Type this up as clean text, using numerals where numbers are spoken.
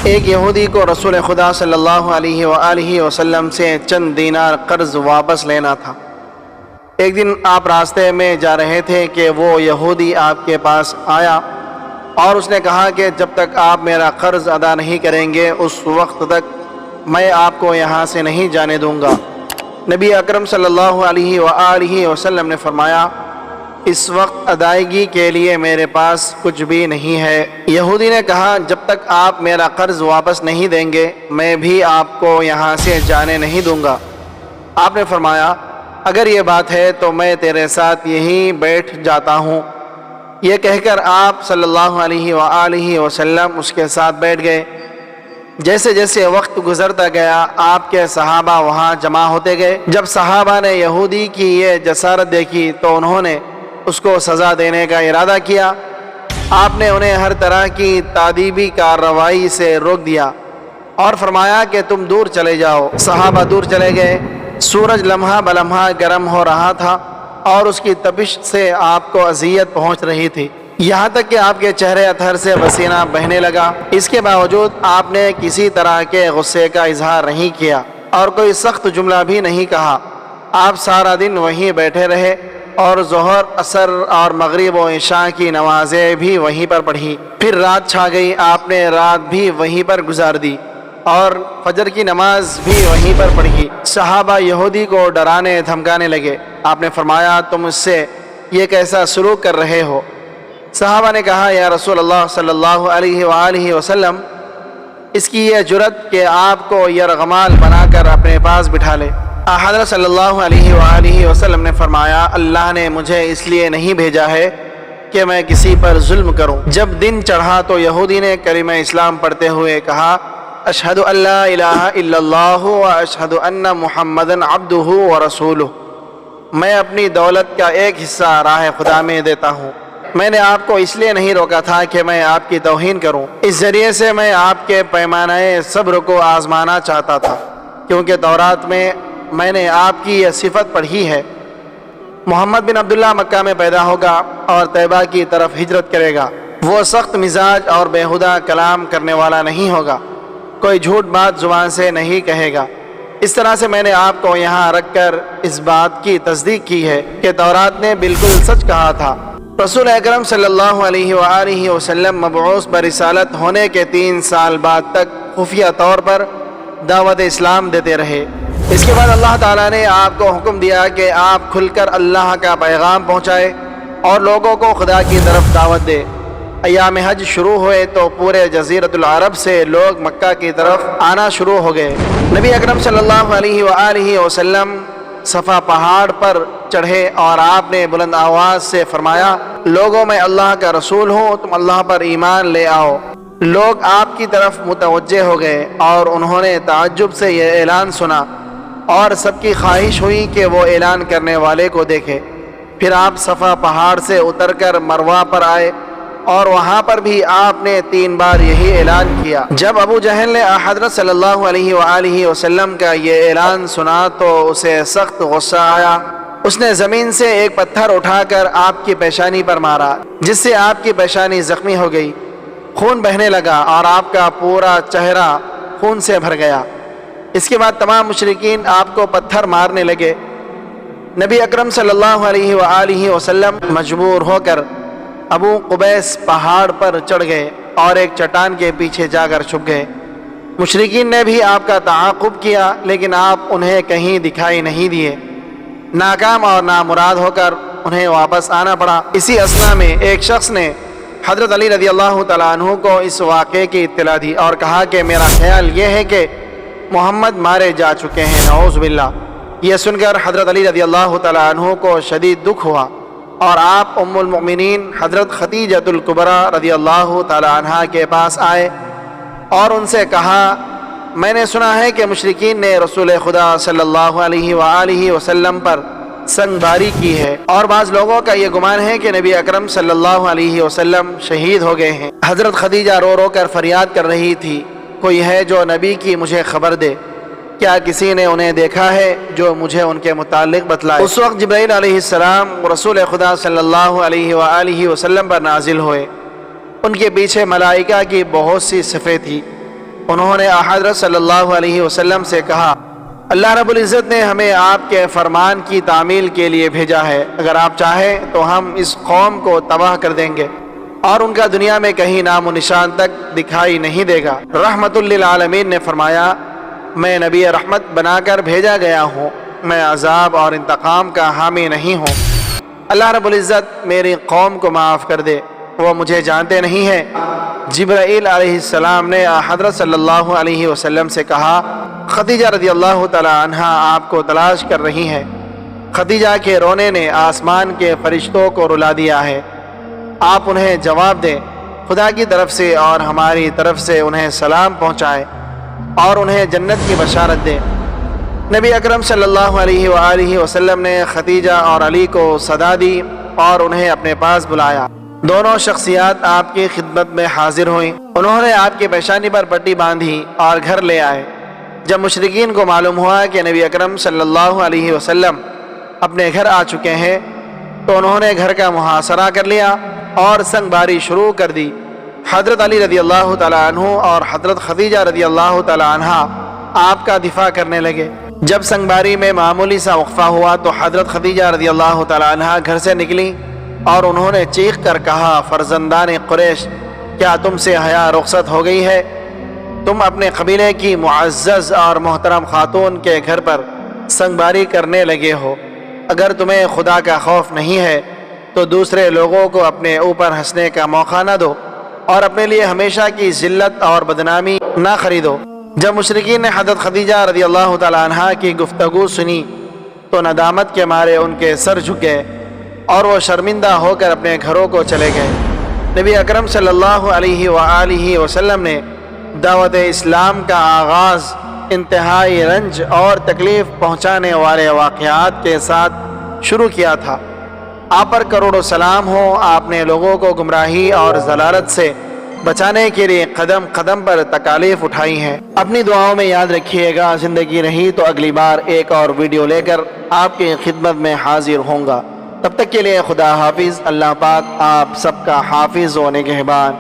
ایک یہودی کو رسول خدا صلی اللہ علیہ وآلہ وسلم سے چند دینار قرض واپس لینا تھا۔ ایک دن آپ راستے میں جا رہے تھے کہ وہ یہودی آپ کے پاس آیا اور اس نے کہا کہ جب تک آپ میرا قرض ادا نہیں کریں گے اس وقت تک میں آپ کو یہاں سے نہیں جانے دوں گا۔ نبی اکرم صلی اللہ علیہ وآلہ وسلم نے فرمایا، اس وقت ادائیگی کے لیے میرے پاس کچھ بھی نہیں ہے۔ یہودی نے کہا، جب تک آپ میرا قرض واپس نہیں دیں گے میں بھی آپ کو یہاں سے جانے نہیں دوں گا۔ آپ نے فرمایا، اگر یہ بات ہے تو میں تیرے ساتھ یہیں بیٹھ جاتا ہوں۔ یہ کہہ کر آپ صلی اللہ علیہ وآلہ وسلم اس کے ساتھ بیٹھ گئے۔ جیسے جیسے وقت گزرتا گیا آپ کے صحابہ وہاں جمع ہوتے گئے۔ جب صحابہ نے یہودی کی یہ جسارت دیکھی تو انہوں نے اس کو سزا دینے کا ارادہ کیا۔ آپ نے انہیں ہر طرح کی تادیبی کارروائی سے روک دیا اور فرمایا کہ تم دور چلے جاؤ۔ صحابہ دور چلے گئے۔ سورج لمحہ بلمحہ گرم ہو رہا تھا اور اس کی تپش سے آپ کو اذیت پہنچ رہی تھی، یہاں تک کہ آپ کے چہرے اطہر سے پسینہ بہنے لگا۔ اس کے باوجود آپ نے کسی طرح کے غصے کا اظہار نہیں کیا اور کوئی سخت جملہ بھی نہیں کہا۔ آپ سارا دن وہیں بیٹھے رہے اور ظہر، عصر اور مغرب و عشاء کی نمازیں بھی وہیں پر پڑھی۔ پھر رات چھا گئی، آپ نے رات بھی وہیں پر گزار دی اور فجر کی نماز بھی وہیں پر پڑھی۔ صحابہ یہودی کو ڈرانے دھمکانے لگے۔ آپ نے فرمایا، تم اس سے یہ کیسا سلوک کر رہے ہو؟ صحابہ نے کہا، یا رسول اللہ صلی اللہ علیہ وآلہ وسلم، اس کی یہ جرت کہ آپ کو یرغمال بنا کر اپنے پاس بٹھا لے۔ حضرت صلی اللہ علیہ وآلہ وسلم نے فرمایا، اللہ نے مجھے اس لیے نہیں بھیجا ہے کہ میں کسی پر ظلم کروں۔ جب دن چڑھا تو یہودی نے کلمہ اسلام پڑھتے ہوئے کہا، اشہد ان لا الہ الا اللہ و اشہد ان محمدًا عبدہ و رسولہ۔ میں اپنی دولت کا ایک حصہ راہ خدا میں دیتا ہوں۔ میں نے آپ کو اس لیے نہیں روکا تھا کہ میں آپ کی توہین کروں، اس ذریعے سے میں آپ کے پیمانہ صبر کو آزمانا چاہتا تھا، کیونکہ تورات میں نے آپ کی یہ صفت پڑھی ہے، محمد بن عبداللہ مکہ میں پیدا ہوگا اور طیبہ کی طرف ہجرت کرے گا۔ وہ سخت مزاج اور بیہودہ کلام کرنے والا نہیں ہوگا، کوئی جھوٹ بات زبان سے نہیں کہے گا۔ اس طرح سے میں نے آپ کو یہاں رکھ کر اس بات کی تصدیق کی ہے کہ تورات نے بالکل سچ کہا تھا۔ رسول اکرم صلی اللہ علیہ وآلہ وسلم مبعوث برسالت ہونے کے 3 سال بعد تک خفیہ طور پر دعوت اسلام دیتے رہے۔ اس کے بعد اللہ تعالیٰ نے آپ کو حکم دیا کہ آپ کھل کر اللہ کا پیغام پہنچائے اور لوگوں کو خدا کی طرف دعوت دے۔ ایام حج شروع ہوئے تو پورے جزیرۃ العرب سے لوگ مکہ کی طرف آنا شروع ہو گئے۔ نبی اکرم صلی اللہ علیہ وآلہ وسلم صفا پہاڑ پر چڑھے اور آپ نے بلند آواز سے فرمایا، لوگوں میں اللہ کا رسول ہوں، تم اللہ پر ایمان لے آؤ۔ لوگ آپ کی طرف متوجہ ہو گئے اور انہوں نے تعجب سے یہ اعلان سنا اور سب کی خواہش ہوئی کہ وہ اعلان کرنے والے کو دیکھے۔ پھر آپ صفا پہاڑ سے اتر کر مروہ پر آئے اور وہاں پر بھی آپ نے 3 بار یہی اعلان کیا۔ جب ابو جہل نے حضرت صلی اللہ علیہ وآلہ وسلم کا یہ اعلان سنا تو اسے سخت غصہ آیا۔ اس نے زمین سے ایک پتھر اٹھا کر آپ کی پیشانی پر مارا، جس سے آپ کی پیشانی زخمی ہو گئی، خون بہنے لگا اور آپ کا پورا چہرہ خون سے بھر گیا۔ اس کے بعد تمام مشرکین آپ کو پتھر مارنے لگے۔ نبی اکرم صلی اللہ علیہ وآلہ وسلم مجبور ہو کر ابو قبیس پہاڑ پر چڑھ گئے اور ایک چٹان کے پیچھے جا کر چھپ گئے۔ مشرکین نے بھی آپ کا تعاقب کیا لیکن آپ انہیں کہیں دکھائی نہیں دیے۔ ناکام اور نامراد ہو کر انہیں واپس آنا پڑا۔ اسی اثنا میں ایک شخص نے حضرت علی رضی اللہ تعالیٰ عنہ کو اس واقعے کی اطلاع دی اور کہا کہ میرا خیال یہ ہے کہ محمد مارے جا چکے ہیں، نعوذ باللہ۔ یہ سن کر حضرت علی رضی اللہ تعالیٰ عنہ کو شدید دکھ ہوا اور آپ ام المؤمنین حضرت خدیجۃ الکبریٰ رضی اللہ تعالیٰ عنہا کے پاس آئے اور ان سے کہا، میں نے سنا ہے کہ مشرکین نے رسول خدا صلی اللہ علیہ وآلہ وسلم پر سنگ باری کی ہے اور بعض لوگوں کا یہ گمان ہے کہ نبی اکرم صلی اللہ علیہ وسلم شہید ہو گئے ہیں۔ حضرت خدیجہ رو رو کر فریاد کر رہی تھی، کوئی ہے جو نبی کی مجھے خبر دے، کیا کسی نے انہیں دیکھا ہے جو مجھے ان کے متعلق بتلائے۔ اس وقت جبرائیل علیہ السلام رسول خدا صلی اللہ علیہ وآلہ وسلم پر نازل ہوئے۔ ان کے پیچھے ملائکہ کی بہت سی صفیں تھی۔ انہوں نے حضرت صلی اللہ علیہ وسلم سے کہا، اللہ رب العزت نے ہمیں آپ کے فرمان کی تعمیل کے لیے بھیجا ہے، اگر آپ چاہیں تو ہم اس قوم کو تباہ کر دیں گے اور ان کا دنیا میں کہیں نام و نشان تک دکھائی نہیں دے گا۔ رحمت للعالمین نے فرمایا، میں نبی رحمت بنا کر بھیجا گیا ہوں، میں عذاب اور انتقام کا حامی نہیں ہوں۔ اللہ رب العزت میری قوم کو معاف کر دے، وہ مجھے جانتے نہیں ہیں۔ جبرائیل علیہ السلام نے حضرت صلی اللہ علیہ وسلم سے کہا، خدیجہ رضی اللہ تعالی عنہ آپ کو تلاش کر رہی ہیں۔ خدیجہ کے رونے نے آسمان کے فرشتوں کو رلا دیا ہے، آپ انہیں جواب دیں، خدا کی طرف سے اور ہماری طرف سے انہیں سلام پہنچائے اور انہیں جنت کی بشارت دیں۔ نبی اکرم صلی اللہ علیہ وآلہ وسلم نے خدیجہ اور علی کو صدا دی اور انہیں اپنے پاس بلایا۔ دونوں شخصیات آپ کی خدمت میں حاضر ہوئیں، انہوں نے آپ کی پیشانی پر پٹی باندھی اور گھر لے آئے۔ جب مشرکین کو معلوم ہوا کہ نبی اکرم صلی اللہ علیہ وسلم اپنے گھر آ چکے ہیں تو انہوں نے گھر کا محاصرہ کر لیا اور سنگ باری شروع کر دی۔ حضرت علی رضی اللہ تعالیٰ عنہ اور حضرت خدیجہ رضی اللہ تعالیٰ عنہ آپ کا دفاع کرنے لگے۔ جب سنگ باری میں معمولی سا وقفہ ہوا تو حضرت خدیجہ رضی اللہ تعالیٰ عنہ گھر سے نکلی اور انہوں نے چیخ کر کہا، فرزندان قریش، کیا تم سے حیا رخصت ہو گئی ہے؟ تم اپنے قبیلے کی معزز اور محترم خاتون کے گھر پر سنگ باری کرنے لگے ہو۔ اگر تمہیں خدا کا خوف نہیں ہے تو دوسرے لوگوں کو اپنے اوپر ہنسنے کا موقع نہ دو اور اپنے لیے ہمیشہ کی ذلت اور بدنامی نہ خریدو۔ جب مشرکین نے حضرت خدیجہ رضی اللہ تعالیٰ عنہ کی گفتگو سنی تو ندامت کے مارے ان کے سر جھکے اور وہ شرمندہ ہو کر اپنے گھروں کو چلے گئے۔ نبی اکرم صلی اللہ علیہ وآلہ وسلم نے دعوت اسلام کا آغاز انتہائی رنج اور تکلیف پہنچانے والے واقعات کے ساتھ شروع کیا تھا۔ آپ پر کروڑوں سلام ہو، آپ نے لوگوں کو گمراہی اور ضلالت سے بچانے کے لیے قدم قدم پر تکالیف اٹھائی ہیں۔ اپنی دعاؤں میں یاد رکھیے گا، زندگی رہی تو اگلی بار ایک اور ویڈیو لے کر آپ کی خدمت میں حاضر ہوں گا۔ تب تک کے لیے خدا حافظ۔ اللہ پاک آپ سب کا حافظ و نگہبان۔